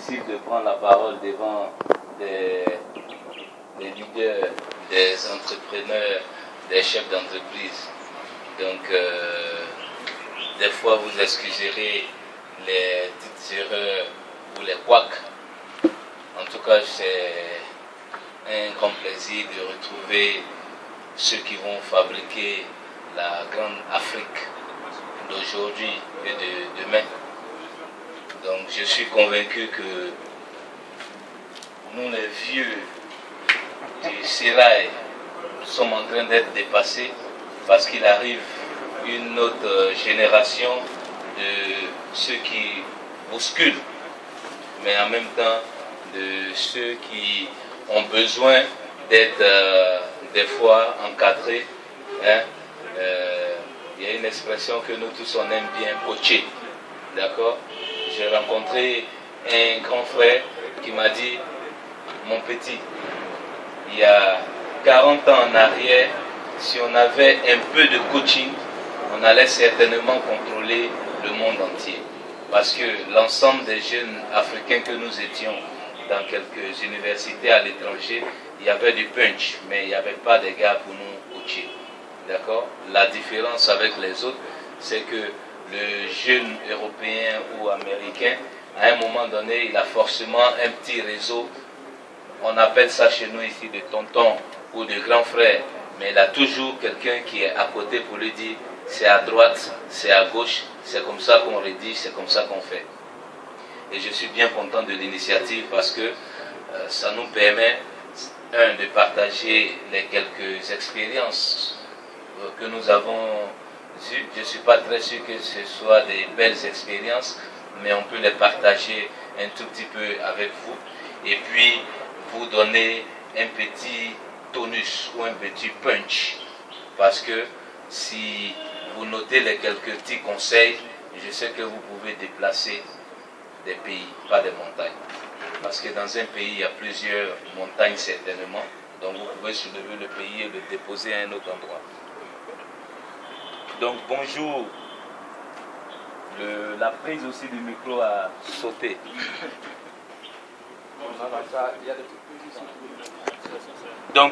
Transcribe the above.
difficile de prendre la parole devant des leaders, des entrepreneurs, des chefs d'entreprise. Donc, des fois, vous excuserez les petites erreurs ou les couacs. En tout cas, c'est un grand plaisir de retrouver ceux qui vont fabriquer la grande Afrique d'aujourd'hui et de demain. Donc je suis convaincu que nous les vieux du sérail sommes en train d'être dépassés parce qu'il arrive une autre génération de ceux qui bousculent, mais en même temps de ceux qui ont besoin d'être des fois encadrés. Il y a une expression que nous tous on aime bien, coacher. D'accord? J'ai rencontré un grand frère qui m'a dit, mon petit, il y a 40 ans en arrière, si on avait un peu de coaching, on allait certainement contrôler le monde entier. Parce que l'ensemble des jeunes africains que nous étions dans quelques universités à l'étranger, il y avait du punch, mais il n'y avait pas de gars pour nous coacher. D'accord? La différence avec les autres, c'est que le jeune européen ou américain, à un moment donné, il a forcément un petit réseau. On appelle ça chez nous ici de tonton ou de grand frère, mais il a toujours quelqu'un qui est à côté pour lui dire c'est à droite, c'est à gauche, c'est comme ça qu'on rédige, c'est comme ça qu'on fait. Et je suis bien content de l'initiative parce que ça nous permet, de partager les quelques expériences que nous avons eues. Je ne suis pas très sûr que ce soit des belles expériences, mais on peut les partager un tout petit peu avec vous. Et puis, vous donner un petit tonus ou un petit punch. Parce que si vous notez les quelques petits conseils, je sais que vous pouvez déplacer des pays, pas des montagnes. Parce que dans un pays, il y a plusieurs montagnes certainement. Donc vous pouvez soulever le pays et le déposer à un autre endroit. Donc bonjour. La prise aussi du micro a sauté. Donc